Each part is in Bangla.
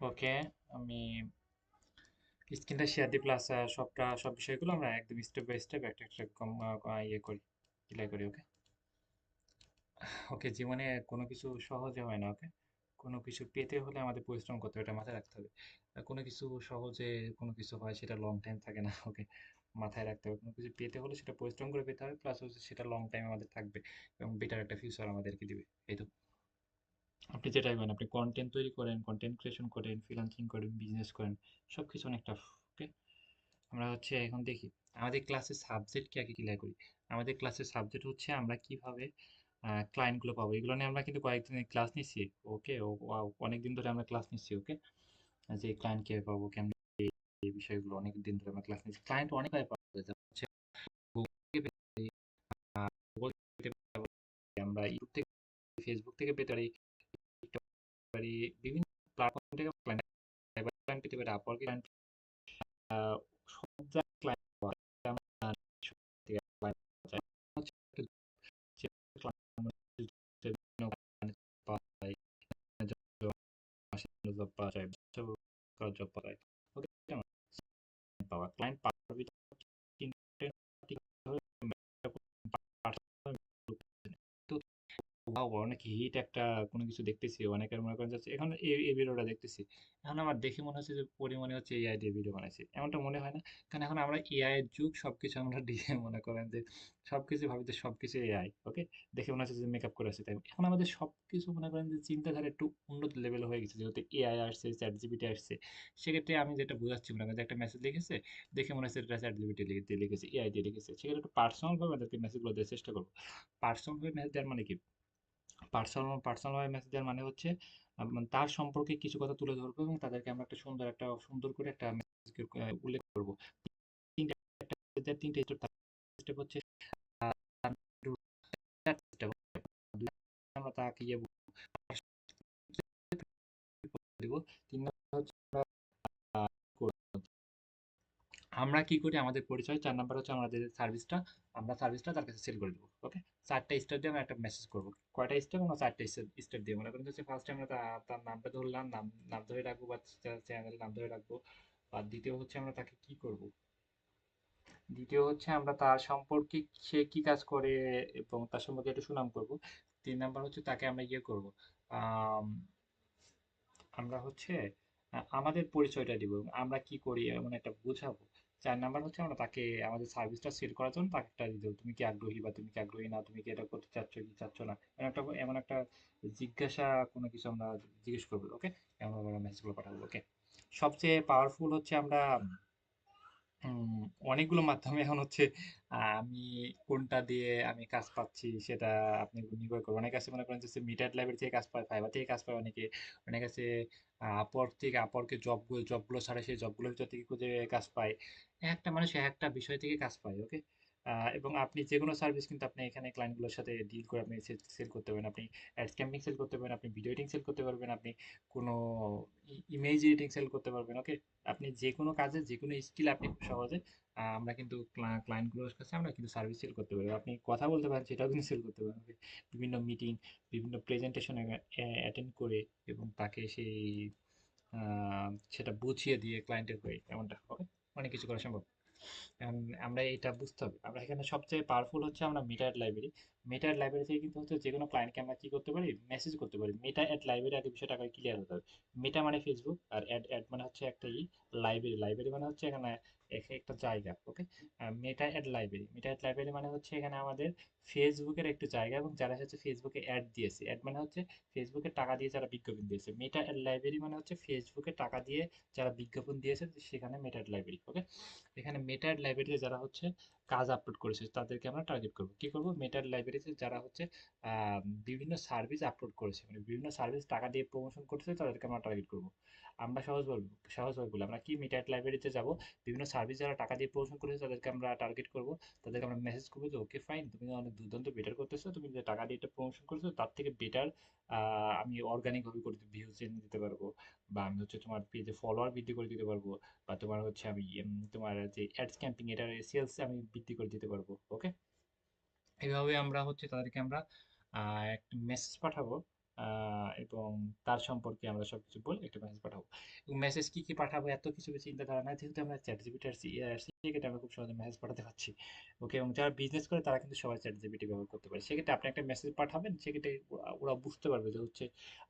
ওকে, আমি স্ক্রিনটা শেয়ার দিই প্লাস সব বিষয়গুলো আমরা একদম স্টেপ বাই স্টেপ একটা একটা ইয়ে করি, ক্লিয়ার করি। ওকে ওকে, জীবনে কোনো কিছু সহজে হয় না। ওকে, কোনো কিছু পেতে হলে আমাদের পরিশ্রম করতে হবে, এটা মাথায় রাখতে হবে। আর কোনো কিছু সহজে কোনো কিছু হয় সেটা লং টাইম থাকে না। ওকে, মাথায় রাখতে হবে কোনো কিছু পেতে হলে সেটা পরিশ্রম করে পেতে হবে, প্লাস হচ্ছে সেটা লং টাইম আমাদের থাকবে এবং বেটার একটা ফিউচার আমাদেরকে দিবে। এই তো, আপনি যেটাই করেন, আপনি কন্টেন্ট তৈরি করেন, কন্টেন্ট ক্রিয়েশন করেন, ফ্রিল্যান্সিং করেন, বিজনেস করেন, সব কিছু অনেক টাফ। ওকে, আমরা হচ্ছে এখন দেখি আমাদের ক্লাসের সাবজেক্ট কি আগে ক্লিয়ার করি। আমাদের ক্লাসের সাবজেক্ট হচ্ছে আমরা কিভাবে ক্লায়েন্টগুলো পাবো, এগুলো নিয়ে আমরা কিন্তু কয়েকদিন ক্লাস নিচ্ছি। ওকে, অনেক দিন ধরে আমরা ক্লাস নিচ্ছি। ওকে, যে ক্লায়েন্ট কিভাবে পাবো, কেমন, এই বিষয়গুলো অনেক দিন ধরে আমরা ক্লাস নিচ্ছি। ক্লায়েন্ট অনেকভাবে পাওয়া যায়, যেমন হচ্ছে Google থেকে পেতে পারি, Google থেকে পেতে পারি, আমরা ইউটিউব থেকে, ফেসবুক থেকে পেতে পারি, টিকটক পেতে পারি, বিভিন্ন প্ল্যাটফর্ম থেকে ক্লায়েন্ট পেতে পারি, আপওয়ার্কে ক্লায়েন্ট, সব জায়গায় ক্লায়েন্ট পাওয়া যায়। আমরা সব থেকে ক্লায়েন্ট পাওয়া যায় হচ্ছে যে client বিভিন্ন client পাওয়া যায়, জব পাওয়া যায়, জব পাওয়া যায়। ওকে, পাওয়া ক্লায়েন্ট পাওয়ার ভিতরে তো ওয়াও! অনেক হিট একটা কোনো কিছু দেখতেছি। অনেকের মনে করেন যে এখন এই ভিডিওটা দেখতেছি। এখন আমার দেখে মনে হচ্ছে যে পরিমণি হচ্ছে এআই দিয়ে ভিডিও বানাইছে। এমনটা মনে হয় না? কারণ এখন আমরা এআই এর যুগ, সবকিছু আমরা দিয়ে মনে করেন যে সবকিছু ভাবি যে সবকিছু এআই। ওকে? দেখে মনে হচ্ছে যে মেকআপ করে আছে তাই। এখন আমাদের সবকিছু মনে করেন যে চিন্তাধারা একটু উন্নত লেভেলে হয়ে গেছে। যেহেতু এআই আসছে, ChatGPT আসছে। সেক্ষেত্রে আমি যেটা বুঝাচ্ছি মনে করেন যে একটা মেসেজ লিখেছে, দেখে মনে হচ্ছে এটা ChatGPT দিয়ে লিখেছে, এআই দিয়ে লিখেছে। সেক্ষেত্রে একটু পার্সোনাল ভাবে তাদেরকে মেসেজগুলো দেওয়ার চেষ্টা করব। পার্সোনাল ভাবে মেসেজ দেওয়ার মানে কি? পার্সোনাল মেসেজ দেওয়ার মানে হচ্ছে মানে তার সম্পর্কে কিছু কথা তুলে ধরবো এবং তাদেরকে আমরা একটা সুন্দর করে একটা মেসেজ উল্লেখ করবো। তিনটা তিনটে স্টেপ থাকে। স্টেপ হচ্ছে step, আমরা তাকে ইয়ে দিব। ৩ নাম্বার হচ্ছে আমরা কি করি, আমাদের পরিচয়। ৪ নাম্বার হচ্ছে আমাদের সার্ভিসটা, আমরা সার্ভিসটা তার কাছে সেল করে দেবো। ওকে, ৪টা স্টেপ দিয়ে আমরা একটা মেসেজ করবো। কয়টা স্টেপ? আমরা 4টা স্টেপ দিয়ে মনে করেন হচ্ছে ফার্স্টে আমরা তার নামটা ধরলাম, নাম ধরে রাখবো বা চ্যানেল নাম ধরে রাখবো। আর দ্বিতীয় হচ্ছে আমরা তাকে কি করব, দ্বিতীয় হচ্ছে আমরা তার সম্পর্কে সে কি কাজ করে এবং তার সম্পর্কে একটু সুনাম করব। ৩ নাম্বার হচ্ছে তাকে আমরা ইয়ে করব, আম, আমরা হচ্ছে আমাদের পরিচয়টা দিব এবং আমরা কি করি এমন একটা বোঝাবো। ৪ নাম্বার হচ্ছে আমরা তাকে আমাদের সার্ভিসটা সেল করার জন্য তাকে একটা দিব, তুমি কি আগ্রহী বা তুমি কি আগ্রহী না, তুমি কি এটা করতে চাচ্ছ কি চাচ্ছ না, এমন একটা জিজ্ঞাসা কোনো কিছু আমরা জিজ্ঞেস করবো। ওকে, এমন আমরা মেসেজগুলো পাঠাবো। ওকে, সবচেয়ে পাওয়ারফুল হচ্ছে আমরা অনেকগুলো মাধ্যমে এখন হচ্ছে আমি কোনটা দিয়ে আমি কাজ পাচ্ছি সেটা আপনি নির্ভর করবে। অনেকে আছে মনে করেন যে মিটার লাইব্রেরি থেকে কাজ পায়, ফাইবার থেকে কাজ পায়, অনেকে আছে আপওয়ার্কে জবগুলো ছাড়ে, সেই জবগুলোর ভিতর থেকে খুঁজে কাজ পায়। একটা মানুষ একটা বিষয় থেকে কাজ পায়। ওকে, এবং আপনি যে কোনো সার্ভিস কিন্তু আপনি এখানে ক্লায়েন্টগুলোর সাথে ডিল করে আপনি সেল করতে পারেন। আপনি অ্যাড ক্যাম্পিং সেল করতে পারেন, আপনি ভিডিও এডিটিং সেল করতে পারবেন, আপনি কোনো ইমেজ এডিটিং সেল করতে পারবেন। ওকে, আপনি যে কোনো কাজে যে কোনো স্কিল আপনি খুব সহজে আমরা কিন্তু ক্লায়েন্টগুলোর কাছে আমরা কিন্তু সার্ভিস সেল করতে পারি। আপনি কথা বলতে পারেন, সেটাও কিন্তু সেল করতে পারেন। বিভিন্ন মিটিং, বিভিন্ন প্রেজেন্টেশন অ্যাটেন্ড করে এবং তাকে সেই সেটা বুঝিয়ে দিয়ে ক্লায়েন্টের হয়ে এমনটা হবে, অনেক কিছু করা সম্ভব। এখন আমরা এটা বুঝতে হবে, আমরা এখানে সবচেয়ে পাওয়ারফুল হচ্ছে আমরা মেটা অ্যাড লাইব্রেরি থেকে কিন্তু হচ্ছে যে কোনো ক্লায়েন্টকে আমরা কি করতে পারি, মেসেজ করতে পারি। মেটা অ্যাড লাইব্রেরি আগে বিষয়টা আগে ক্লিয়ার হতে হবে। মেটা মানে ফেসবুক, আর অ্যাড অ্যাড মানে হচ্ছে একটা লাইব্রেরি মানে হচ্ছে এখানে একটা জায়গা। ওকে, মেটা অ্যাড লাইব্রেরি মানে হচ্ছে এখানে আমাদের ফেসবুকের একটা জায়গা এবং যারা হচ্ছে ফেসবুকে অ্যাড দিয়েছে, অ্যাড মানে হচ্ছে ফেসবুকে টাকা দিয়ে যারা বিজ্ঞাপন দিয়েছে। মেটা অ্যাড লাইব্রেরি মানে হচ্ছে ফেসবুকে টাকা দিয়ে যারা বিজ্ঞাপন দিয়েছে, সেখানে মেটা অ্যাড লাইব্রেরি। ওকে, এখানে মেটার লাইব্রেরিতে যারা হচ্ছে কাজ আপলোড করেছে তাদেরকে আমরা টার্গেট করব। কি করব, মেটার লাইব্রেরিতে যারা হচ্ছে বিভিন্ন সার্ভিস আপলোড করেছে, মানে বিভিন্ন সার্ভিস টাকা দিয়ে প্রমোশন করছে, তাদেরকে আমরা টার্গেট করব। আমরা সহজভাবে বলি, আমরা কি মেটার লাইব্রেরিতে যাব, বিভিন্ন সার্ভিস যারা টাকা দিয়ে প্রমোশন করেছে তাদেরকে আমরা টার্গেট করব। তাদেরকে আমরা মেসেজ করবো যে ওকে ফাইন, তুমি অনেক দুর্দান্ত বেটার করতেছো, তুমি যে টাকা দিয়ে এটা প্রমোশন করেছো তার থেকে বেটার আমি অর্গানিক ভাবে করে ভিউজ এনে দিতে পারবো, বা আমি হচ্ছে তোমার পেজে ফলোয়ার বৃদ্ধি করে দিতে পারবো, বা তোমার হচ্ছে আমি তোমার যে অ্যাডস ক্যাম্পিং এটার সেলস আমি বৃদ্ধি করে দিতে পারবো। ওকে, এইভাবে আমরা হচ্ছে তাদেরকে আমরা একটা মেসেজ পাঠাবো। এবং তার সম্পর্কে আমরা সবকিছু বলে একটা মেসেজ পাঠাবো। এবং মেসেজ কি কি পাঠাবো এত কিছু চিন্তা ধারা নাই, যেহেতু আমরা চ্যাট জিপিটি আর সেক্ষেত্রে আমরা খুব সহজে মেসেজ পাঠাতে পারছি। ওকে, এবং যারা বিজনেস করে তারা কিন্তু সবাই চ্যাট জিপিটি ব্যবহার করতে পারে। সেক্ষেত্রে আপনি একটা মেসেজ পাঠাবেন, সেক্ষেত্রে ওরা বুঝতে পারবে যে হচ্ছে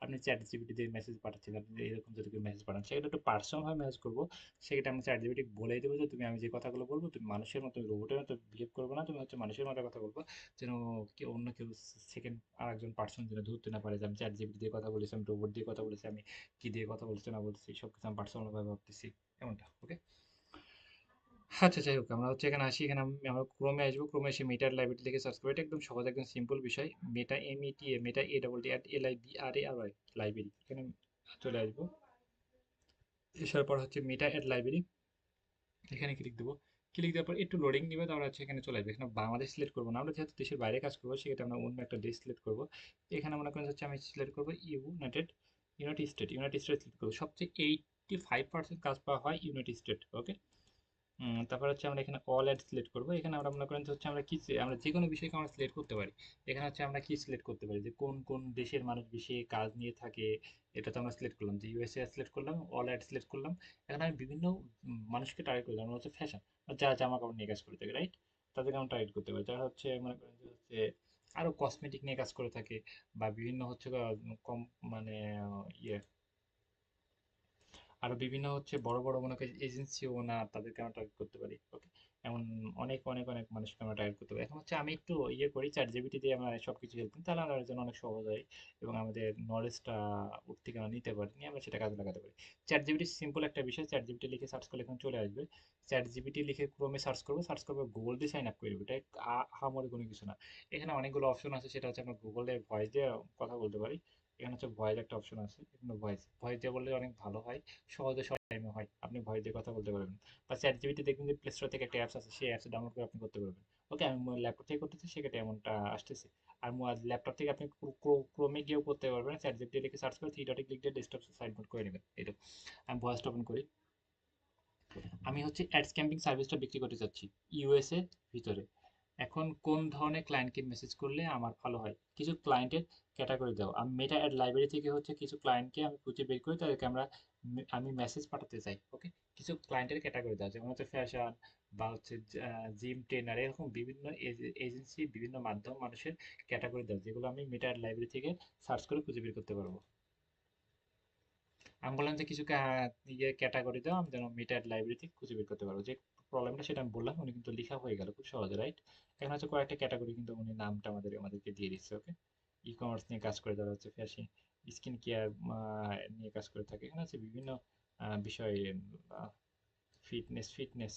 আপনি চ্যাট জিপিটি দিয়ে মেসেজ পাঠাচ্ছেন। আপনি এরকম যদি কেউ মেসেজ পাঠান, সেক্ষেত্রে একটু পার্সোনাল ভাবে মেসেজ করবো। সেক্ষেত্রে আমি চ্যাট জিপিটি বলেই দেবো যে তুমি আমি যে কথাগুলো বলবো তুমি মানুষের মতো রোবটের মতো বিহেভ করবে না, তুমি হচ্ছে মানুষের মতো কথা বলবো, যেন কেউ অন্য কেউ সেকেন্ড আর একজন পার্সন যেন ধরতে না পারে যে আমি চ্যাট জিপিটি দিয়ে কথা বলেছি, আমি রোবট দিয়ে কথা বলেছি, আমি কি দিয়ে কথা বলছি না বলছি সব কিছু আমি পার্সোনাল ভাবে ভাবতেছি, এমনটা। ওকে, আচ্ছা যাই হোক, আমরা হচ্ছে এখানে আসি। এখানে আমরা ক্রোমে আসবো। ক্রোমে এসে মেটার লাইব্রেরি থেকে সার্চ করবো। এটা একদম সহজ, একদম সিম্পল বিষয়। মেটা META, মেটা ALLIBRARY লাইব্রেরি, এখানে চলে আসবো। এসার পর হচ্ছে মেটা অ্যাড লাইব্রেরি, এখানে ক্লিক দেবো। ক্লিক দেওয়ার পর একটু লোডিং নিবে, তারপর হচ্ছে এখানে চলে আসবে। এখানে বাংলাদেশ সিলেক্ট করবো না, আমরা যেহেতু দেশের বাইরে কাজ করবো সেক্ষেত্রে আমরা অন্য একটা দেশ সিলেক্ট করবো। এখানে মনে করেন হচ্ছে আমি সিলেক্ট করবো United state. United state select করবো। সবচেয়ে 85% কাজ পাওয়া হয় ইউনাইটেড স্টেট। ওকে, তারপর হচ্ছে আমরা এখানে অল অ্যাড সিলেক্ট করবো। এখানে আমরা মনে করেন যে হচ্ছে আমরা কি আমরা যে কোনো বিষয়কে আমরা সিলেক্ট করতে পারি। এখানে হচ্ছে আমরা কি সিলেক্ট করতে পারি যে কোন কোন দেশের মানুষ বেশি কাজ নিয়ে থাকে, এটা তো আমরা সিলেক্ট করলাম যে USA সিলেক্ট করলাম, অল অ্যাড সিলেক্ট করলাম। এখন আমি বিভিন্ন মানুষকে টার্গেট করলাম, হচ্ছে ফ্যাশন, যারা জামা কাপড় নিয়ে কাজ করে থাকে, রাইট? তাদেরকে আমরা টার্গেট করতে পারি। যারা হচ্ছে মনে করেন যে হচ্ছে আরো কসমেটিক নিয়ে কাজ করে থাকে, বা বিভিন্ন হচ্ছে কম মানে ইয়ে আরো বিভিন্ন হচ্ছে বড় বড় মনে করি এজেন্সি ওনার, তাদেরকে আমরা টার্গেট করতে পারি। ওকে, এমন অনেক অনেক অনেক মানুষকে আমরা টার্গেট করতে পারি। এখন হচ্ছে আমি একটু ইয়ে করি চ্যাট জিপিটি দিয়ে আমরা সবকিছু হেল্প করি, তাহলে আমাদের জন্য অনেক সহজ হয় এবং আমাদের নলেজটা ওর থেকে আমরা নিতে পারি, নিয়ে আমরা সেটা কাজে লাগাতে পারি। চ্যাট জিপিটি সিম্পল একটা বিষয়। চ্যাট জিপিটি লিখে সার্চ করলে এখন চলে আসবে। চ্যাট জিপিটি লিখে ক্রোমে সার্চ করবো, সার্চ করবো গুগল দিয়ে সাইন আপ করে দেবো। এটা আহামরি কোনো কিছু না। এখানে অনেকগুলো অপশন আছে, সেটা হচ্ছে আমরা গুগলে ভয়েস দিয়ে কথা বলতে পারি। এখানে হচ্ছে ভয়েস একটা অপশন আছে, এখানে ভয়েস ভয়েস দিয়ে বললে অনেক ভালো হয়, সহজে সব টাইমে হয়, আপনি ভয়েস দিয়ে কথা বলতে পারবেন। বা চ্যাট জিপিটি দেখবেন যে প্লে স্টোর থেকে একটা অ্যাপস আছে, সেই অ্যাপস ডাউনলোড করে আপনি করতে পারবেন। ওকে, আমি ল্যাপটপ থেকে করতেছি, সেক্ষেত্রে এমনটা আসতেছে। আর ল্যাপটপ থেকে আপনি ক্রোমে গিয়েও করতে পারবেন। চ্যাট জিপিটি লিখে সার্চ করে থ্রি ডটে ক্লিক দিয়ে ডেস্কটপ সাইড মোড করে নেবেন। এই তো আমি ভয়েসটা ওপেন করি। আমি হচ্ছে অ্যাডস ক্যাম্পিং সার্ভিসটা বিক্রি করতে চাচ্ছি USA ভিতরে। এখন কোন ধরনের ক্লায়েন্টকে মেসেজ করলে আমার ভালো হয়, কিছু ক্লায়েন্টের ক্যাটাগরি দাও। আমি মেটা অ্যাড লাইব্রেরি থেকে হচ্ছে কিছু ক্লায়েন্টকে আমি খুঁজে বের করি, তাদেরকে আমি মেসেজ পাঠাতে চাই। ওকে, কিছু ক্লায়েন্টের ক্যাটাগরি দাও, যেমন হচ্ছে ফ্যাশন বা হচ্ছে জিম ট্রেনার, এরকম বিভিন্ন এজেন্সি, বিভিন্ন মাধ্যম মানুষের ক্যাটাগরি দাও, যেগুলো আমি মেটা অ্যাড লাইব্রেরি থেকে সার্চ করে খুঁজে বের করতে পারবো। আমি বললাম যে কিছু ইয়ে ক্যাটাগরি দাও, আমি যেন মিটার লাইব্রেরি থেকে খুঁজে বের করতে পারবো যে প্রবলেমটা, সেটা আমি বললাম, উনি কিন্তু লেখা হয়ে গেল খুব সহজে, রাইট? এখন হচ্ছে কয়েকটা ক্যাটাগরি কিন্তু উনি নামটা আমাদেরকে দিয়ে দিচ্ছে। ওকে, ই কমার্স নিয়ে কাজ করে, যারা হচ্ছে ফ্যাশন, স্কিন কেয়ার নিয়ে কাজ করে থাকে। এখানে হচ্ছে বিভিন্ন বিষয়ে ফিটনেস ফিটনেস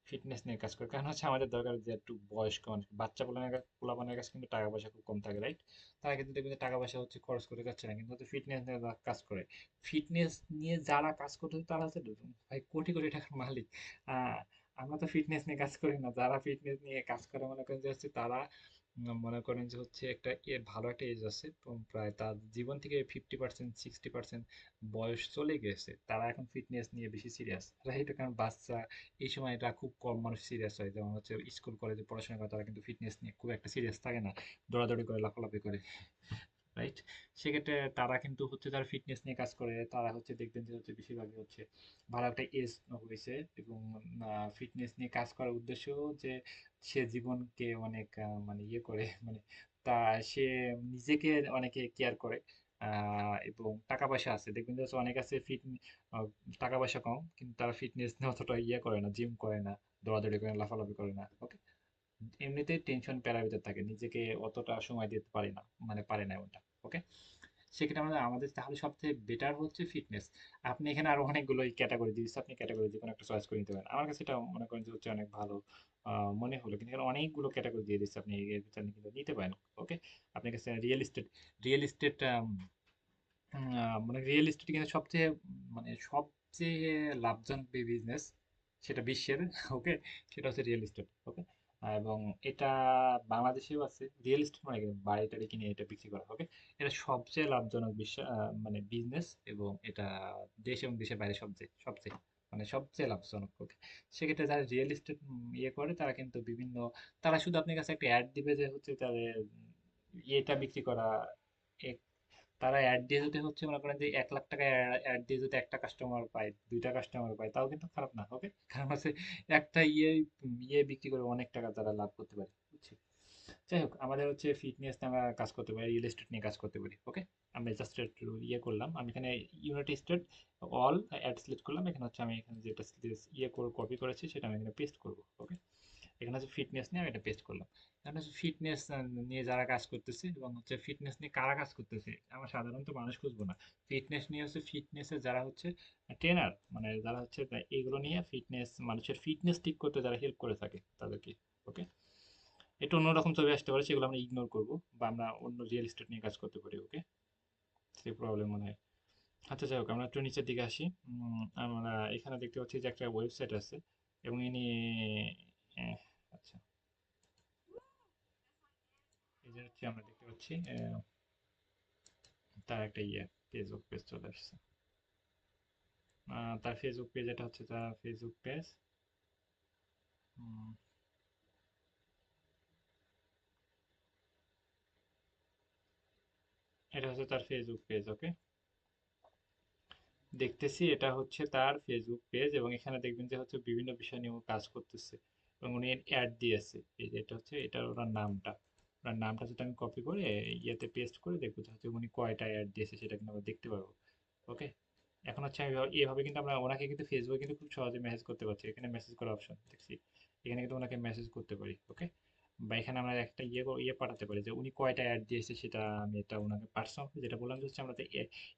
ফিটনেস নিয়ে কাজ করে। কারণ হচ্ছে আমাদের দরকার যে একটু বয়স্ক মানুষ, বাচ্চা পোলাপানের কাছে কিন্তু টাকা পয়সা খুব কম থাকে, রাইট? তারা কিন্তু দেখবে যে টাকা পয়সা হচ্ছে খরচ করে যাচ্ছে না, কিন্তু হচ্ছে ফিটনেস নিয়ে যারা কাজ করে, ফিটনেস নিয়ে যারা কাজ করতে তারা হচ্ছে ভাই কোটি কোটি টাকার মালিক। আহ আমরা তো ফিটনেস নিয়ে কাজ করি না। যারা ফিটনেস নিয়ে কাজ করে মনে করেন যে হচ্ছে তারা মনে করেন যে হচ্ছে একটা ভালো একটা এজ আছে, প্রায় তার জীবন থেকে 50% 60% বয়স চলে গেছে, তারা এখন ফিটনেস নিয়ে বেশি সিরিয়াস, রাইট? কারণ বাচ্চা এই সময় এটা খুব কম মানুষ সিরিয়াস হয়, যেমন হচ্ছে স্কুল কলেজে পড়াশোনা করে তারা কিন্তু ফিটনেস নিয়ে খুব একটা সিরিয়াস থাকে না, দৌড়াদৌড়ি করে লাফালাফি করে, রাইট? সেক্ষেত্রে তারা কিন্তু হচ্ছে যারা ফিটনেস নিয়ে কাজ করে তারা হচ্ছে দেখবেন যে হচ্ছে বেশিরভাগই হচ্ছে ভালো একটা এজ হয়েছে, এবং ফিটনেস নিয়ে কাজ করার উদ্দেশ্য যে সে জীবনকে অনেক মানে ইয়ে করে, মানে তা সে নিজেকে অনেকে কেয়ার করে। এবং টাকা পয়সা আছে, দেখবেন যে হচ্ছে অনেক আছে ফিট, টাকা পয়সা কম কিন্তু তারা ফিটনেস নিয়ে অতটা ইয়ে করে না, জিম করে না, দৌড়াদৌড়ি করে না, লাফালাফি করে না। ওকে, এমনিতেই টেনশন প্যারার ভিতর থাকে, নিজেকে অতটা সময় দিতে পারে না, মানে পারে না ওটা। ওকে, সেক্ষেত্রে আমাদের তাহলে সবচেয়ে বেটার হচ্ছে ফিটনেস। আপনি এখানে আরো অনেকগুলো ক্যাটাগরি দিয়েছে, আপনি ক্যাটাগরি যে কোনো একটা চয়েস করে নিতে পারেন। আমার কাছে এটা মনে করেন যে হচ্ছে অনেক ভালো মনে হলো, কিন্তু এখানে অনেকগুলো ক্যাটাগরি দিয়ে দিচ্ছে, আপনি এর ভিতরে কিন্তু নিতে পারেন। ওকে, আপনার কাছে রিয়েল এস্টেট মানে রিয়েল এস্টেট কিন্তু সবচেয়ে মানে সবচেয়ে লাভজনক বিজনেস, সেটা বিশ্বের। ওকে, সেটা হচ্ছে রিয়েল এস্টেট। ওকে, এবং এটা বাংলাদেশেও আছে। রিয়েল এস্টেট মানে কি? বাড়ি টাড়ি কিনে এটা বিক্রি করা। ওকে, এটা সবচেয়ে লাভজনক মানে বিজনেস, এবং এটা দেশ এবং দেশের বাইরে সবচেয়ে সবচেয়ে মানে সবচেয়ে লাভজনক। ওকে, সেক্ষেত্রে যারা রিয়েল এস্টেট ইয়ে করে তারা কিন্তু বিভিন্ন, তারা শুধু আপনার কাছে একটা অ্যাড দিবে যে হচ্ছে তাদের ইয়েটা বিক্রি করা, তারা অ্যাড দিয়ে যদি হচ্ছে মনে করেন যে 1 লাখ টাকা অ্যাড দিয়ে যদি একটা কাস্টমার পায়, দুইটা কাস্টমার পায়, তাও কিন্তু খারাপ না, ওকে? কারণ হচ্ছে একটা ইয়ে বিক্রি করে অনেক টাকা তারা লাভ করতে পারে, বুঝছি? যাই হোক, আমাদের হচ্ছে ফিটনেস নিয়ে আমরা কাজ করতে পারি, রিয়েল এস্টেট নিয়ে কাজ করতে পারি, ওকে? আমি জাস্ট একটু ইয়ে করলাম, আমি এখানে United State all add select করলাম। এখানে হচ্ছে আমি এখানে যেটা ইয়ে করে কপি করেছি সেটা আমি এখানে পেস্ট করবো, ওকে? এখানে হচ্ছে ফিটনেস নিয়ে আমি এটা পেস্ট করলাম। এখানে হচ্ছে ফিটনেস নিয়ে যারা কাজ করতেছে এবং হচ্ছে ফিটনেস নিয়ে কারা কাজ করতেছে, আমরা সাধারণত মানুষ খুঁজবো না। ফিটনেস নিয়ে হচ্ছে ফিটনেসের যারা হচ্ছে ট্রেনার, মানে যারা হচ্ছে এইগুলো নিয়ে ফিটনেস, মানুষের ফিটনেস ঠিক করতে যারা হেল্প করে থাকে তাদেরকে, ওকে? একটু অন্যরকম ছবি আসতে পারে, সেগুলো আমরা ইগনোর করবো, বা আমরা অন্য রিয়েল এস্টেট নিয়ে কাজ করতে পারি, ওকে? সেই প্রবলেম মনে হয়। আচ্ছা, যাই হোক, আমরা একটু নিচের দিকে আসি। আমরা এখানে দেখতে পাচ্ছি যে একটা ওয়েবসাইট আছে এবং ইনি আচ্ছা, এই যে হচ্ছে আমরা দেখতে পাচ্ছি তার একটা ইয়ে ফেসবুক পেজ চলে আসছে। তার ফেসবুক পেজ, এটা হচ্ছে তার ফেসবুক পেজ। এটা হচ্ছে তার ফেসবুক পেজ, ওকে? দেখতেছি এটা হচ্ছে তার ফেসবুক পেজ এবং এখানে দেখবেন যে হচ্ছে বিভিন্ন বিষয় নিয়ে ও কাজ করতেছে এবং উনি অ্যাড দিয়েছে। এই যে এটা হচ্ছে, এটা ওনার নামটা, ওনার নামটা যদি আমি কপি করে ইয়েতে পেস্ট করে দেখবো যে হচ্ছে উনি কয়টা অ্যাড দিয়েছে সেটা কিন্তু আমরা দেখতে পারবো, ওকে? এখন হচ্ছে আমি এইভাবে কিন্তু আমরা ওনাকে কিন্তু ফেসবুকে কিন্তু খুব সহজে মেসেজ করতে পারছি। এখানে মেসেজ করার অপশন দেখছি, এখানে কিন্তু ওনাকে মেসেজ করতে পারি, ওকে? বা এখানে আমরা একটা ইয়ে পাঠাতে পারি যে উনি কয়টা অ্যাড দিয়েছে সেটা আমি এটা ওনাকে পার্সোনাল, যেটা বললাম যে হচ্ছে আমরা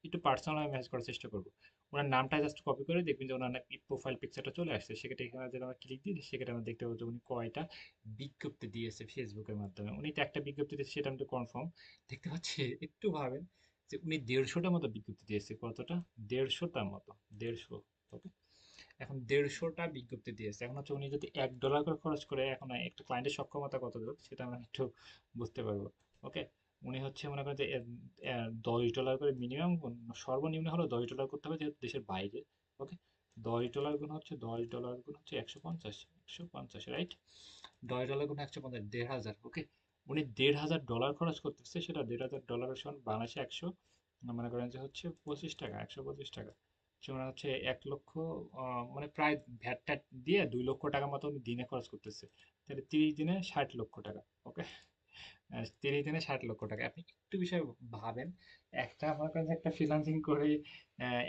একটু পার্সোনাল মেসেজ করার চেষ্টা করবো। ওনার নামটা জাস্ট কপি করে দেখবেন যে ওনার প্রোফাইল পিকচারটা চলে আসছে। সেক্ষেত্রে এখানে যদি আমরা ক্লিক দিই সেক্ষেত্রে আমরা দেখতে পাবো যে উনি কয়টা বিজ্ঞপ্তি দিয়েছে ফেসবুকের মাধ্যমে। উনি তো একটা বিজ্ঞপ্তি দিয়েছে সেটা আমি তো কনফার্ম দেখতে পাচ্ছি। একটু ভাবেন যে উনি 150টার মতো বিজ্ঞপ্তি দিয়েছে। কতটা? 150টার মতো। 150, ওকে? এখন 150টা বিজ্ঞপ্তি দিয়েছে। এখন হচ্ছে উনি যদি $1 করে খরচ করে, এখন একটা ক্লায়েন্টের সক্ষমতা কতটুকু সেটা আমরা একটু বুঝতে পারবো, ওকে? উনি হচ্ছে মনে করেন যে $10 করে মিনিমাম, সর্বনিম্ন হলো $10 করতে হবে যেহেতু দেশের বাইরে, ওকে? $10 গুণ হচ্ছে, $10 গুণ হচ্ছে 150, 150, রাইট? $10 গুণ 150, 1,500, ওকে? উনি $1,500 খরচ করতেছে, সেটা $1,500 সমান বাংলাদেশে 100, মনে করেন যে হচ্ছে 25 টাকা, 125 টাকা। সে মানে হচ্ছে 1 লক্ষ, মানে প্রায় ভ্যাট ট্যাট দিয়ে 2 লক্ষ টাকা মতো উনি দিনে খরচ করতেছে। তাহলে 30 দিনে 60 লক্ষ টাকা, ওকে? 30 দিনে 60 লক্ষ টাকা। আপনি একটু বিষয় ভাবেন, একটা মনে করেন যে একটা ফ্রিল্যান্সিং করে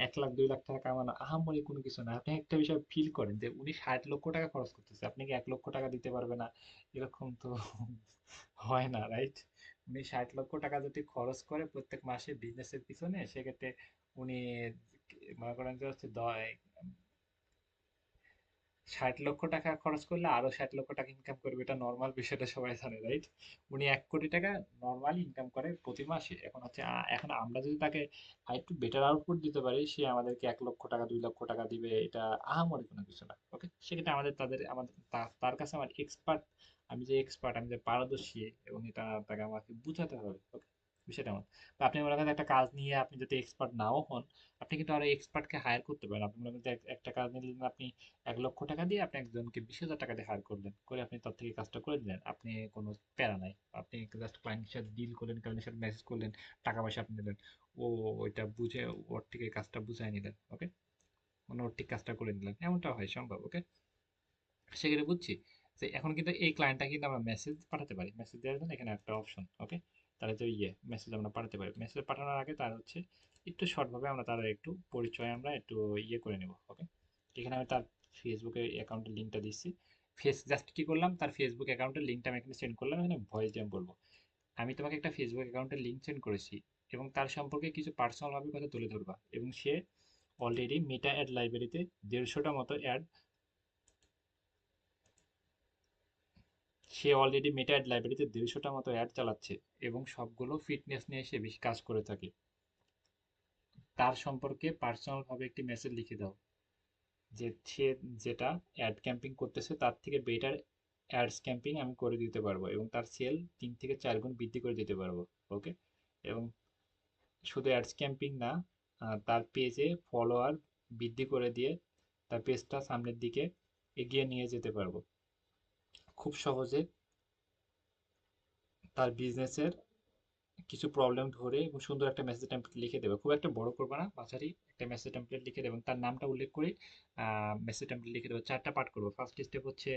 1 লাখ 2 লাখ টাকা কামানো আহামরি কোনো কিছু না। আপনি একটা বিষয় ফিল করেন যে উনি 60 লক্ষ টাকা খরচ করতেছে, আপনি কি 1 লক্ষ টাকা দিতে পারবে না? এরকম তো হয় না, রাইট? উনি 60 লক্ষ টাকা যদি খরচ করে প্রত্যেক মাসে বিজনেসের পিছনে, সেক্ষেত্রে উনি মনে করেন যে হচ্ছে 60 লক্ষ টাকা খরচ করলে আরো 60 লক্ষ টাকা ইনকাম করবে, এটা নর্মাল বিষয়টা সবাই জানে, রাইট? উনি 1 কোটি টাকা নর্মালি ইনকাম করে প্রতি মাসে। এখন হচ্ছে এখন আমরা যদি তাকে আরেকটু বেটার আউটপুট দিতে পারি, সে আমাদেরকে 1 লক্ষ টাকা 2 লক্ষ টাকা দিবে, এটা আহামরি কোনো কিছু না, ওকে? সেক্ষেত্রে আমাদের তার কাছে আমার এক্সপার্ট, আমি যে এক্সপার্ট, আমি যে পারদর্শী, এবং এটা তাকে আমাকে বুঝাতে হবে, ওকে? বিষয়টা এমন। বা আপনি মনে করেন একটা কাজ নিয়ে আপনি যদি এক্সপার্ট নাও হন, আপনি কিন্তু আরো এক্সপার্টকে হায়ার করতে পারেন। আপনি মনে করেন যে একটা কাজ নিলেন আপনি 1 লক্ষ টাকা দিয়ে, আপনি একজনকে 20,000 টাকা দিয়ে হায়ার করলেন, করে আপনি তার থেকে কাজটা করে দিলেন, আপনি কোনো প্যারা নাই। আপনি জাস্ট ক্লায়েন্টের সাথে ডিল করলেন, ক্লায়েন্টের সাথে মেসেজ করলেন, টাকা পয়সা আপনি দিলেন, ও ওইটা বুঝে ওর থেকে কাজটা বুঝাই নিলেন, ওকে? মানে ওর ঠিক কাজটা করে নিলেন, এমনটা হয় সম্ভব, ওকে? সেক্ষেত্রে বুঝছি যে এখন কিন্তু এই ক্লায়েন্টটা কিন্তু আমরা মেসেজ পাঠাতে পারি। মেসেজ দেওয়ার জন্য এখানে একটা অপশন, ওকে? তাহলে যে মেসেজ আমরা পাঠাতে পারি। মেসেজ পাঠানোর আগে তার হচ্ছে একটু শর্টভাবে আমরা তার একটু পরিচয় আমরা একটু ইয়ে করে নেব, ওকে? এখানে আমি তার ফেসবুকের অ্যাকাউন্টের লিঙ্কটা দিচ্ছি। জাস্ট কি করলাম, তার ফেসবুক অ্যাকাউন্টের লিঙ্কটা আমি এখানে সেন্ড করলাম। এখানে ভয়েস দিয়ে আমি বলবো, আমি তোমাকে একটা ফেসবুক অ্যাকাউন্টের লিঙ্ক সেন্ড করেছি এবং তার সম্পর্কে কিছু পার্সোনাল ভাবে কথা তুলে ধরবা, এবং সে অলরেডি মেটা অ্যাড লাইব্রেরিতে 150টা মতো অ্যাড, সে অলরেডি মেটা অ্যাড লাইব্রেরিতে 150টা মতো অ্যাড চালাচ্ছে এবং সবগুলো ফিটনেস নিয়ে সে বেশি কাজ করে থাকে। তার সম্পর্কে পার্সোনাল ভাবে একটি মেসেজ লিখে দাও যে সে যেটা অ্যাড ক্যাম্পিং করতেছে তার থেকে বেটার অ্যাডস ক্যাম্পিং আমি করে দিতে পারবো এবং তার সেল 3 থেকে 4 গুণ বৃদ্ধি করে দিতে পারবো, ওকে? এবং শুধু অ্যাডস ক্যাম্পিং না, তার পেজে ফলোয়ার বৃদ্ধি করে দিয়ে তার পেজটা সামনের দিকে এগিয়ে নিয়ে যেতে পারবো খুব সহজে। তার বিজনেসের কিছু প্রবলেম ধরে এবং সুন্দর একটা মেসেজ টেমপ্লেট লিখে দেবে, খুব একটা বড় করবে না, মাঝারি একটা মেসেজ টেমপ্লেট লিখে দেবে এবং তার নামটা উল্লেখ করে মেসেজ টেমপ্লেট লিখে দেবে। চারটা পার্ট করবো। ফার্স্ট স্টেপ হচ্ছে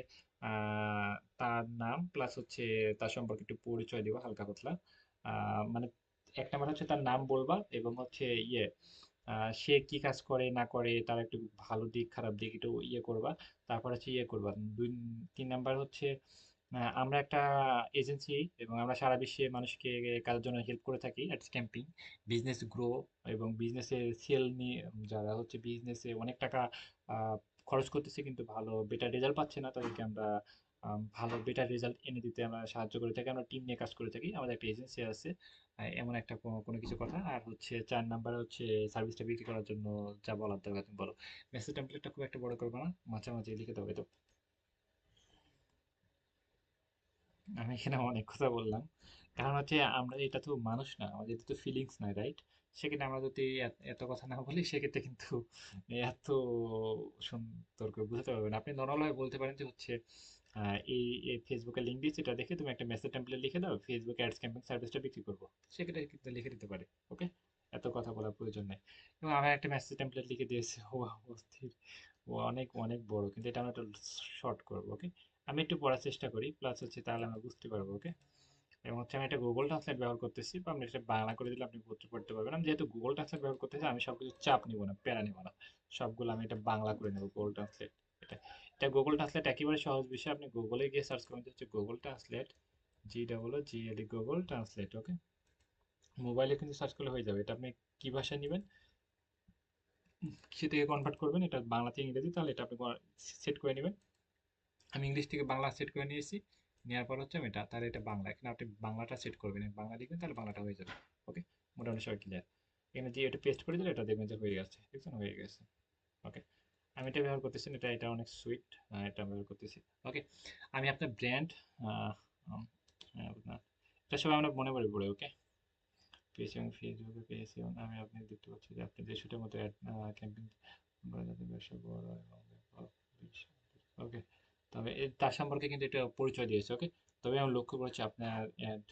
আহ, তার নাম প্লাস হচ্ছে তার সম্পর্কে একটু পরিচয় দেবো হালকা পাতলা। মানে এক নাম্বার হচ্ছে তার নাম বলবা এবং হচ্ছে সে কি কাজ করে না করে তার একটু ভালো দিক খারাপ দিক একটু করবা। তারপর হচ্ছে করবা। দুই তিন নাম্বার হচ্ছে আমরা একটা এজেন্সি এবং আমরা সারা বিশ্বে মানুষকে কাজের জন্য হেল্প করে থাকি অ্যাট ক্যাম্পিং বিজনেস গ্রো এবং বিজনেসে সেল নিয়ে যারা হচ্ছে বিজনেসে অনেক টাকা আহ, খরচ করতেছে কিন্তু ভালো বেটার রেজাল্ট পাচ্ছে না, তাদেরকে আমরা ভালো বেটার রেজাল্ট এনে দিতে আমরা সাহায্য করে থাকি। আমরা টিম নিয়ে কাজ করে থাকি, আমাদের একটা এজেন্সি আছে। এমন একটা কোনো কিছু কথা। আর হচ্ছে চার নাম্বার হচ্ছে সার্ভিসটা বিক্রি করার জন্য যা বলার দরকার তুমি বলো। মেসেজ টেমপ্লেটটা খুব একটা বড় করবে না, মাঝামাঝি লিখে দেবে তো। আমি এখানে অনেক কথা বললাম, কারণ হচ্ছে আমরা এটা তো মানুষ না, আমাদের তো ফিলিংস নাই, রাইট? সেক্ষেত্রে আমরা যদি এত কথা না বলি সেক্ষেত্রে কিন্তু এত সুন্দর করে বুঝতে পারবেন না। আপনি নর্মাল ভাবে বলতে পারেন যে হচ্ছে এই ফেসবুকে লিঙ্ক দিচ্ছি, এটা দেখে তুমি একটা মেসেজ টেমপ্লেট লিখে দাও, ফেসবুক অ্যাডস ক্যাম্পেইন সার্ভিসটা বিক্রি করবো। সেক্ষেত্রে কিন্তু লিখে দিতে পারে। ওকে, এত কথা বলার প্রয়োজন নেই। এবং আমি একটা মেসেজ টেমপ্লেট লিখে দিয়েছি, ও অস্থির, ও অনেক অনেক বড়, কিন্তু এটা আমরা একটু শর্ট করবো। ওকে, আমি একটু পড়ার চেষ্টা করি, প্লাস হচ্ছে তাহলে আমরা বুঝতে পারবো। ওকে, এবং হচ্ছে আমি একটা গুগল ট্রান্সলেট ব্যবহার করতেছি, বা আপনি এটা বাংলা করে দিলে আপনি পড়তে পারবেন। আমি যেহেতু গুগল ট্রান্সলেট ব্যবহার করতেছি, আমি সবকিছু চাপ নিব না, প্যারা নিব না, সবগুলো আমি এটা বাংলা করে নেবো গুগল ট্রান্সলেট। এটা এটা গুগল ট্রান্সলেট একেবারে সহজ বিষয়। আপনি গুগলে গিয়ে সার্চ করুন হচ্ছে Google translate, GGL Google translate. Okay, মোবাইলে কিন্তু সার্চ করলে হয়ে যাবে। এটা আপনি কি ভাষা নেবেন, সে থেকে কনভার্ট করবেন, এটা বাংলা থেকে ইংরেজি, তাহলে এটা আপনি সেট করে নেবেন। আমি ইংলিশ থেকে বাংলা সেট করে নিয়েছি, নেওয়ার পর হচ্ছে আমি এটা, তাহলে এটা বাংলা, এখানে আপনি বাংলাটা সেট করবেন, বাংলা লিখবেন, তাহলে বাংলাটা হয়ে যাবে। ওকে, মোটামুটি সবাই ক্লিয়ার। এখানে যে এটা পেস্ট করে দিলে এটা দেখবেন যে হয়ে গেছে, দেখছেন হয়ে গেছে। ওকে, আমি এটা ব্যবহার করতেছি না, এটা অনেক সুইট, এটা ব্যবহার করতেছি। ওকে, আমি আপনার ব্র্যান্ড, আপনার এটা সবাই আমরা মনে করে পড়ে। ওকে, পেয়েছি এবং ফেসবুকে পেয়েছি এবং আমি আপনি দেখতে পাচ্ছি যে আপনি 150টার মতো ক্যাম্পিং ব্যবসা বড় এবং ওকে, তবে তার সম্পর্কে কিন্তু এটা পরিচয় দিয়েছে। ওকে, তবে আমি লক্ষ্য করেছি আপনার অ্যাড,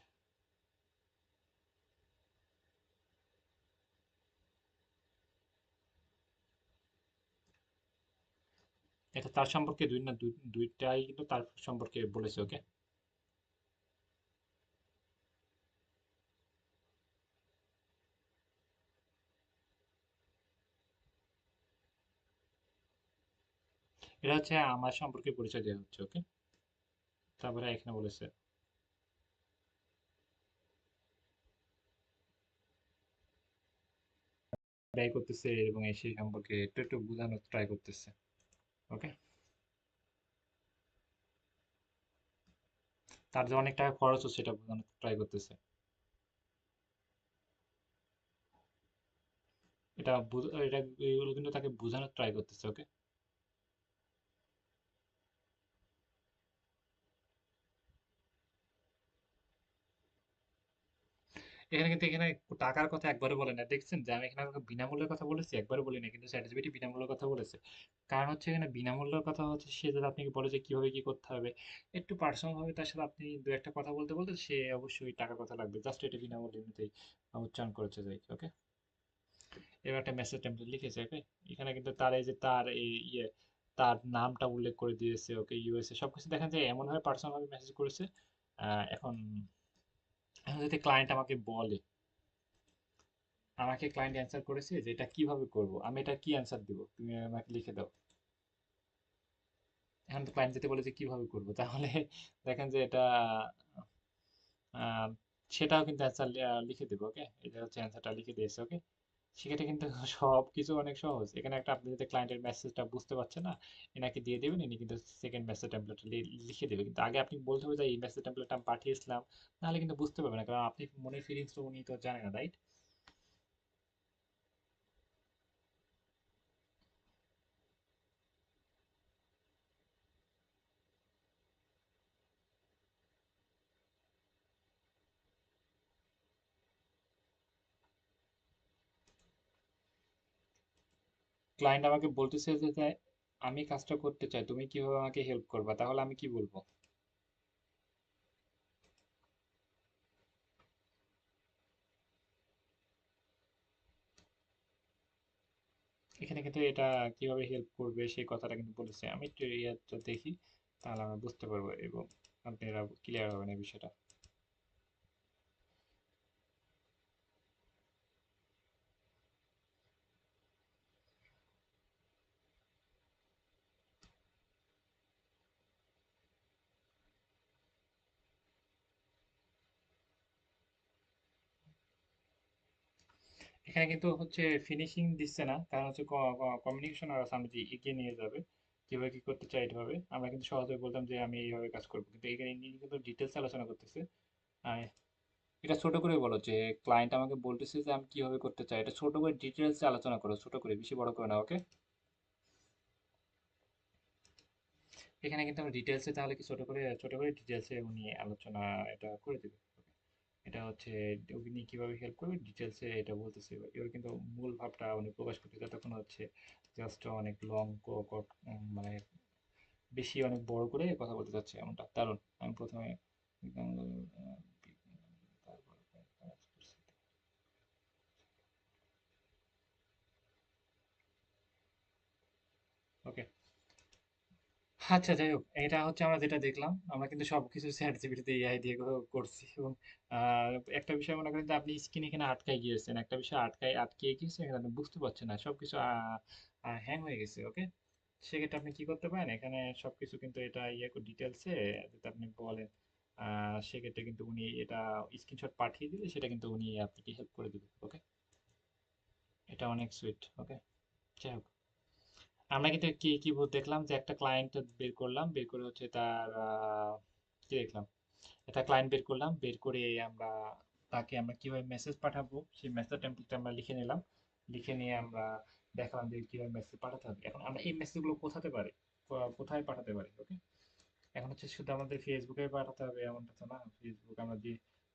এটা তার সম্পর্কে দুইটাই কিন্তু তার সম্পর্কে বলেছে। ওকে, এটা হচ্ছে আমার সম্পর্কে পরিচয় দেওয়া হচ্ছে। ওকে, তারপরে এখানে বলেছে ব্যয় করতেছে এবং এই সেই সম্পর্কে একটু একটু বোঝানোর ট্রাই করতেছে। ওকে, তার যে অনেক টাকা খরচ হচ্ছে সেটা বোঝানোর ট্রাই করতেছে। এটা এগুলো কিন্তু তাকে বোঝানোর ট্রাই করতেছে। ওকে, এখানে টাকার কথা একবারও বলে না, দেখছেন যে আমি এখানে আপনাকে বিনামূল্যের কথা বলেছি, একবারও বলি না, কিন্তু চ্যাটজিপিটি বিনামূল্যের কথা বলেছে। কারণ হচ্ছে এখানে বিনামূল্যের কথা হচ্ছে, সে যদি আপনাকে বলে যে কিভাবে কি করতে হবে, একটু পার্সোনাল ভাবে তার সাথে আপনি দু একটা কথা বলতে বলতে সে অবশ্যই টাকার কথা লাগবে, জাস্ট এটা বিনামূল্যে এমনিতেই উচ্চারণ করেছে যাই। ওকে, এবার একটা মেসেজ টেমপ্লেট লিখেছে। ওকে, এখানে কিন্তু তার এই যে তার এই তার নামটা উল্লেখ করে দিয়েছে। ওকে, ইউএসএ সবকিছু দেখা যায় এমন ভাবে পার্সোনাল ভাবে মেসেজ করেছে। এখন এখন যদি ক্লায়েন্ট আমাকে বলে, আমাকে ক্লায়েন্ট অ্যান্সার করেছে যে এটা কিভাবে করব, আমি এটা কি অ্যান্সার দিব, তুমি আমাকে লিখে দাও। এখন তো ক্লায়েন্ট যেতে বলে যে কিভাবে করব, তাহলে দেখেন যে এটা আহ, সেটাও কিন্তু অ্যান্সার লিখে দেবো। ওকে, এটা হচ্ছে অ্যান্সারটা লিখে দিয়েছে। ওকে, সেক্ষেত্রে কিন্তু সব কিছু অনেক সহজ। এখানে একটা আপনি যদি ক্লায়েন্টের মেসেজটা বুঝতে পারছেন না, এনাকে দিয়ে দেবেন, ইনি কিন্তু সেকেন্ড মেসেজ টেমপ্লেটটা লিখে দেবে। কিন্তু আগে আপনি বলতে হবে যে এই মেসেজ টেমপ্লেটটা আমি পাঠিয়েছিলাম, নাহলে কিন্তু বুঝতে পারবে না, কারণ আপনি মনের ফিলিংস তো উনি তো জানে না, রাইট? ক্লায়েন্ট আমাকে বলতেছে যে আমি কাজটা করতে চাই, তুমি কিভাবে আমাকে হেল্প করবা, তাহলে আমি কি বলবো? এখানে কিন্তু এটা কিভাবে হেল্প করবে সেই কথাটা কিন্তু বলেছে, আমি একটু ইয়েটা দেখি, তাহলে আমরা বুঝতে পারবো এবং আপনারা ক্লিয়ার হবেন এই বিষয়টা। এখানে কিন্তু হচ্ছে ফিনিশিং দিচ্ছে না, কারণ হচ্ছে কমিউনিকেশন আর সামনে দিয়ে এগিয়ে নিয়ে যাবে, কিভাবে কি করতে চাই এটা হবে। আমরা কিন্তু সহজে বলতাম যে আমি এইভাবে কাজ করবো, কিন্তু এখানে নিয়ে কিন্তু ডিটেলস আলোচনা করতেছে। আর এটা ছোট করে বলো যে ক্লায়েন্ট আমাকে বলতেছে যে আমি কিভাবে করতে চাই, এটা ছোট করে ডিটেলস আলোচনা করো, ছোট করে, বেশি বড় করে না, ওকে। এখানে কিন্তু আমরা ডিটেলসে, তাহলে কি ছোট করে ডিটেলসে উনি আলোচনা এটা করে দেবে। এটা হচ্ছে উনি কিভাবে হেল্প করবে ডিটেলসে এটা বলতেছে, এবার কিন্তু মূল ভাবটা উনি প্রকাশ করতে তখন হচ্ছে জাস্ট অনেক লং মানে বেশি অনেক বড় করে কথা বলতে চাচ্ছে, এমনটা দারুণ। আমি প্রথমে ওকে। আচ্ছা, যাই হোক, এটা হচ্ছে আমরা যেটা দেখলাম, আমরা কিন্তু সবকিছু চ্যাট জিপিটিতে এআই দিয়ে করছি, এবং একটা বিষয় মনে করেন যে আপনি স্ক্রিন এখানে আটকায় গিয়েছেন, একটা বিষয় আটকে গিয়েছে, এখানে আপনি বুঝতে পারছেন না, সবকিছু হ্যাং হয়ে গেছে, ওকে। সেক্ষেত্রে আপনি কি করতে পারেন, এখানে সবকিছু কিন্তু এটা ইয়ে ডিটেলসে যদি আপনি বলেন, সেক্ষেত্রে কিন্তু উনি এটা স্ক্রিনশট পাঠিয়ে দিলে সেটা কিন্তু উনি আপনাকে হেল্প করে দিবে, ওকে। এটা অনেক সুইট, ওকে। যাই হোক, আমরা কিন্তু কি কি দেখলাম যে একটা ক্লায়েন্ট বের করলাম, বের করে হচ্ছে তার কি দেখলাম, একটা ক্লায়েন্ট বের করলাম, বের করে আমরা তাকে আমরা কিভাবে মেসেজ পাঠাবো সেই মেসেজ টেমপ্লেটটা আমরা লিখে নিলাম, লিখে নিয়ে আমরা দেখালাম যে কিভাবে মেসেজ পাঠাতে হবে। এখন আমরা এই মেসেজগুলো কোথাতে পারি, কোথায় পাঠাতে পারি, ওকে। এখন হচ্ছে শুধু আমাদের ফেসবুকে পাঠাতে হবে এমনটা তো না, ফেসবুক আমরা যে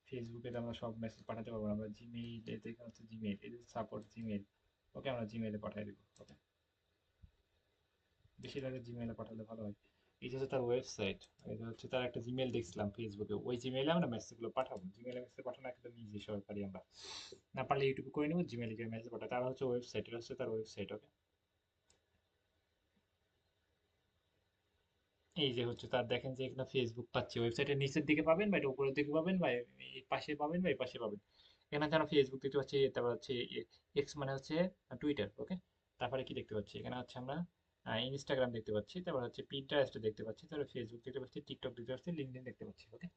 ফেসবুকে তো আমরা সব মেসেজ পাঠাতে পারবো না, আমরা জিমেইল, এতে হচ্ছে জিমেইল, এই সাপোর্ট জিমেইল, ওকে, আমরা জিমেইলে পাঠিয়ে দিব, ওকে। বেশিরভাগ জিমেইলে পাঠালে ভালো হয়। এই যে হচ্ছে তার ওয়েবসাইট, এটা হচ্ছে তার একটা জিমেইল দেখছিলাম ফেসবুকে, ওই জিমেইলে আমরা মেসেজগুলো পাঠাবো, জিমেইলে মেসেজ পাঠানো একদম ইজি, সবাই পারি আমরা। না পারলে ইউটিউবে করে নেবো, জিমেইলে গিয়ে মেসেজ পাঠাই, তার হচ্ছে ওয়েবসাইট, এটা হচ্ছে তার ওয়েবসাইট, ওকে। এই যে হচ্ছে তার, দেখেন যে এখানে ফেসবুক পাচ্ছি, ওয়েবসাইটের নিচের দিকে পাবেন, বা এটা উপরের দিকে পাবেন, বা এই পাশে পাবেন, বা এই পাশে পাবেন। এখানে যেন ফেসবুক দেখতে পাচ্ছি, তারপর হচ্ছে এক্স মানে হচ্ছে টুইটার, ওকে। তারপরে কি দেখতে পাচ্ছি, এখানে হচ্ছে আমরা ইনস্টাগ্রাম দেখতে পাচ্ছি, তারপর হচ্ছে পিন্টারেস্ট দেখতে পাচ্ছি, তারপর ফেসবুক দেখতে পাচ্ছি, টিকটক দেখতে পাচ্ছি, লিঙ্কডইন দেখতে পাচ্ছি, ওকে।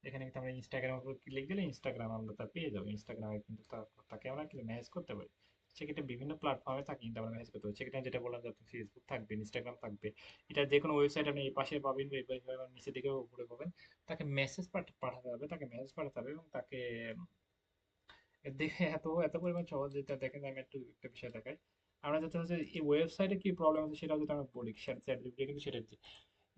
এখানে কিন্তু আমরা ইনস্টাগ্রামের উপর ক্লিক দিলে ইনস্টাগ্রাম আমরা তা পেয়ে যাবো, ইনস্টাগ্রামে কিন্তু তাকে আমরা কিন্তু ম্যানেজ করতে পারি। সেক্ষেত্রে বিভিন্ন প্ল্যাটফর্মে থাকি কিন্তু আমরা ম্যানেজ করতে পারি, সেক্ষেত্রে যেটা বললাম যে আপনি ফেসবুক থাকবে, ইনস্টাগ্রাম থাকবে, এটা যে কোনো ওয়েবসাইট আপনি এই পাশে পাবেন, বা এই পাশে পাবেন, নিচের দিকে উপরে পাবেন। তাকে মেসেজ পাঠাতে হবে, তাকে মেসেজ পাঠাতে হবে, এবং তাকে দেখে এত এত পরিমাণ সহজ, যেটা দেখেন আমি একটু একটা বিষয় দেখাই। আমরা যাতে হচ্ছে এই ওয়েবসাইটে কি প্রবলেম আছে সেটা যদি আমরা বলি, চ্যাট জিপিটি কিন্তু সেটা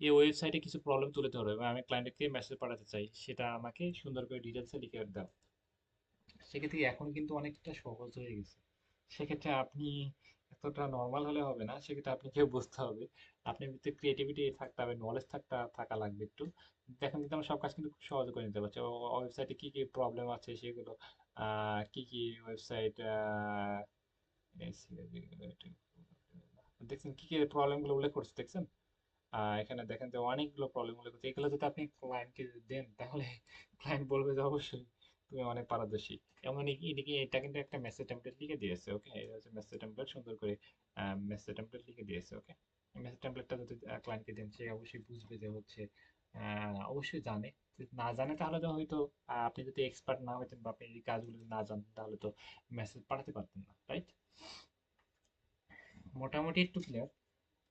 এই ওয়েবসাইটে কিছু প্রবলেম তুলে ধরবে, এবং আমি ক্লায়েন্টকে মেসেজ পাঠাতে চাই, সেটা আমাকে সুন্দর করে ডিটেলসে লিখে দাও। সেক্ষেত্রে এখন কিন্তু অনেকটা সহজ হয়ে গেছে। সেক্ষেত্রে আপনি এতটা নর্মাল হলে হবে না, সেক্ষেত্রে আপনাকে বুঝতে হবে, আপনার ভিতরে ক্রিয়েটিভিটি থাকতে হবে, নলেজ থাকা লাগবে একটু। দেখেন কিন্তু আমরা সব কাজ কিন্তু খুব সহজে করে নিতে পারছি, ওয়েবসাইটে কি কি প্রবলেম আছে সেগুলো, কি কি ওয়েবসাইট দেখছেন কি কি প্রবলেম গুলো উল্লেখ করছে, দেখছেন। এখানে দেখেন যে অনেকগুলো প্রবলেম উল্লেখ করছে, এগুলো যদি আপনি ক্লায়েন্টকে দেন তাহলে ক্লায়েন্ট বলবে যে অবশ্যই তুমি অনেক পারদর্শী। এমন এদিকে এটা কিন্তু একটা মেসেজ টেমপ্লেট লিখে দিয়েছে, ওকে, এটা হচ্ছে মেসেজ টেমপ্লেট, সুন্দর করে মেসেজ টেমপ্লেট লিখে দিয়েছে, ওকে। মেসেজ টেমপ্লেটটা যদি ক্লায়েন্টকে দেন, সে অবশ্যই বুঝবে যে হচ্ছে অবশ্যই জানে। যদি না জানে তাহলে তো হয়তো আপনি যদি এক্সপার্ট না হতেন, বা আপনি এই কাজগুলো না জানতেন, তাহলে তো মেসেজ পাঠাতে পারতেন না, রাইট। মোটামুটি একটু ক্লিয়ার।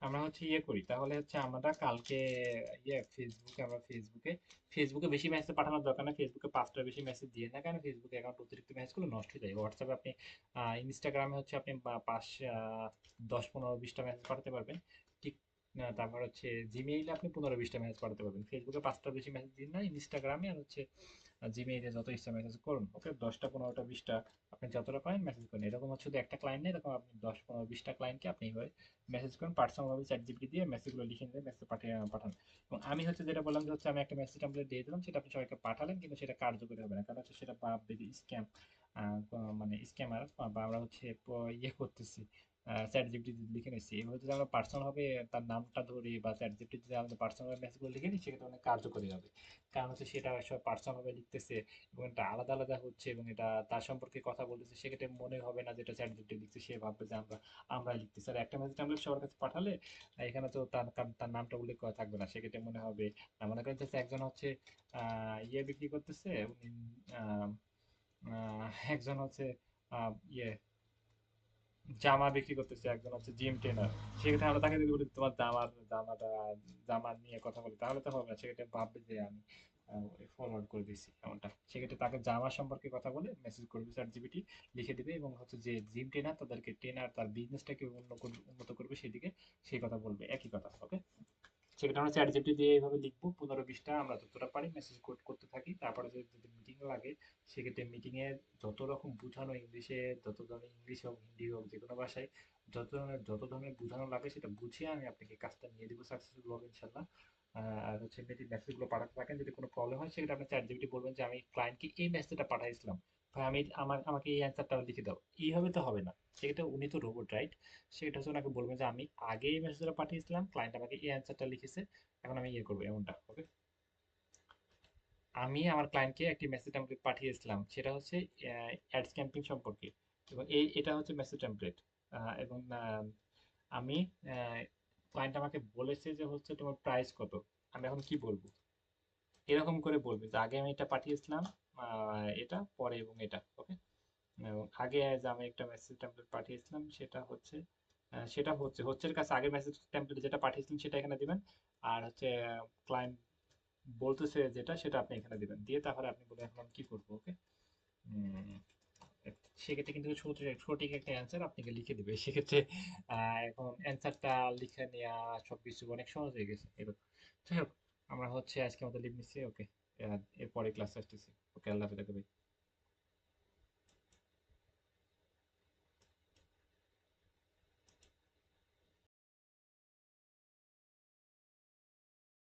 আমরা হচ্ছে ইয়ে করি, তাহলে হচ্ছে আমরা কালকে আমরা ফেসবুকে বেশি মেসেজ পাঠানোর দরকার না, ফেসবুকে 5টা বেশি মেসেজ দিয়ে না, কারণ ফেসবুকে অ্যাকাউন্ট অতিরিক্ত মেসেজ গুলো নষ্ট হয়ে যায়। হোয়াটসঅ্যাপে আপনি ইনস্টাগ্রামে হচ্ছে আপনি 10, 15, 20টা মেসেজ পাঠাতে পারবেন, ঠিক। তারপর হচ্ছে জিমেইলে আপনি 15, 20টা মেসেজ পাঠাতে পারবেন, ফেসবুকে 5টা বেশি মেসেজ দিন না, ইনস্টাগ্রামে আর হচ্ছে জিমেইলে যত ইচ্ছা মেসেজ করুন, ওকে। 10টা, 15টা, 20টা আপনি যতটা পারেন মেসেজ করেন, এরকম হচ্ছে শুধু একটা ক্লায়েন্ট নেই, এরকম আপনি 10, 15, 20টা ক্লায়েন্টকে আপনি এইভাবে মেসেজ করেন, পার্সোনাল ভাবে চ্যাট জিপিটি দিয়ে মেসেজগুলো লিখে নিয়ে মেসেজ পাঠিয়ে পাঠান। এবং আমি হচ্ছে যেটা বললাম যে হচ্ছে আমি একটা মেসেজ টেমপ্লেট দিয়ে দিলাম, সেটা আপনি সবাইকে পাঠালেন, কিন্তু সেটা কার্যকরী হবে না, কারণ হচ্ছে সেটা ভাববে যে স্ক্যাম, মানে স্ক্যামার, বা আমরা হচ্ছে ইয়ে করতেছি, চ্যাট জিপিটি লিখে নিচ্ছি, এভাবে যদি আমরা পার্সোনাল ভাবে তার নামটা ধরি বা চ্যাট জিপিটি যদি আমাদের পার্সোনাল মেসেজগুলো লিখে নিই, সেক্ষেত্রে অনেক কার্যকরী হবে। কারণ হচ্ছে সেটা সব পার্সোনাল ভাবে লিখতেছে এবং এটা আলাদা আলাদা হচ্ছে এবং এটা তার সম্পর্কে কথা বলতেছে, সেক্ষেত্রে মনে হবে না যেটা চ্যাট জিপিটি লিখছে, সে ভাববে যে আমরা লিখতেছি। আর একটা মেসেজ টেমপ্লেট সবার কাছে পাঠালে এখানে তো তার নামটা উল্লেখ করা থাকবে না, সেক্ষেত্রে মনে হবে মনে করেন যে একজন হচ্ছে ইয়ে বিক্রি করতেছে, উনি আহ, একজন হচ্ছে ইয়ে জামা বিক্রি করতেছে, একজন হচ্ছে জিম ট্রেনার, সেক্ষেত্রে আমরা তাকে যদি বলি তোমার জামা নিয়ে কথা বলি, তাহলে তো হবে না, সেক্ষেত্রে ভাববে যে আমি ফরওয়ার্ড করে দিচ্ছি এমনটা। সেক্ষেত্রে তাকে জামা সম্পর্কে কথা বলে মেসেজ করবে, চ্যাট জিপিটি লিখে দিবে এবং হচ্ছে যে জিম ট্রেনার তাদেরকে ট্রেনার তার বিজনেসটাকে উন্নত করবে সেদিকে, সেই কথা বলবে, একই কথা। ওকে, সেক্ষেত্রে আমরা চ্যাট জিপিটি দিয়ে এইভাবে লিখবো 15-20টা, আমরা যতটা পারি মেসেজ কোড করতে থাকি। তারপরে যদি মিটিং লাগে, সেক্ষেত্রে মিটিং এ যত রকম বোঝানো ইংলিশে, যত ধরনের ইংলিশ হোক হিন্দি হোক যে কোনো ভাষায় যত ধরনের বোঝানো লাগে সেটা বুঝিয়ে আমি আপনাকে কাজটা নিয়ে দিব সাকসেসফুল হবে ইনশাল্লাহ। আর হচ্ছে এমনিতে মেসেজগুলো পাঠাতে থাকেন, যদি কোনো প্রবলেম হয় সেক্ষেত্রে আপনি চ্যাট জিপিটি বলবেন যে আমি ক্লায়েন্টকে এই মেসেজটা পাঠাইছিলাম, ভাই আমাকে এই অ্যান্সারটা লিখে দাও। এইভাবে তো হবে না, সেক্ষেত্রে উনি তো রোবট, রাইট? সেটা হচ্ছে ওনাকে বলবেন যে আমি আগে এই মেসেজটা পাঠিয়েছিলাম, ক্লায়েন্ট আমাকে এই অ্যান্সারটা লিখেছে, এখন আমি ইয়ে করবো এমনটা। ওকে, আমি আমার ক্লায়েন্টকে একটি মেসেজ টেমপ্লেট পাঠিয়েছিলাম, সেটা হচ্ছে অ্যাডস ক্যাম্পিং সম্পর্কে, এবং এটা হচ্ছে মেসেজ টেমপ্লেট। এবং আমি ক্লায়েন্ট আমাকে বলেছে যে হচ্ছে তোমার প্রাইস কত, আমি এখন কি বলবো, এরকম করে বলবে যে আগে আমি এটা পাঠিয়েছিলাম, এটা পরে এবং এটা। ওকে, এবং আগে যে আমি একটা মেসেজ টেমপ্লেট পাঠিয়েছিলাম সেটা হচ্ছে এর কাছে আগের মেসেজ টেমপ্লেট যেটা পাঠিয়েছিলেন সেটা এখানে দিবেন। আর হচ্ছে ক্লায়েন্ট বলতেছে যেটা, সেটা আপনি এখানে দিবেন, দিয়ে তারপরে আপনি বলে এখন আমি কি করবো। ওকে, সেক্ষেত্রে কিন্তু সঠিক সঠিক একটা অ্যান্সার আপনাকে লিখে দিবে, সেক্ষেত্রে এখন অ্যান্সারটা লিখে নেওয়া সবকিছু অনেক সহজ হয়ে গেছে এবার। যাই হোক, আমরা হচ্ছে আজকে আমাদের লিভ নিচ্ছি। ওকে, এরপরে ক্লাস আসতেছি। ওকে, আল্লাহ হাফেজ ভাই।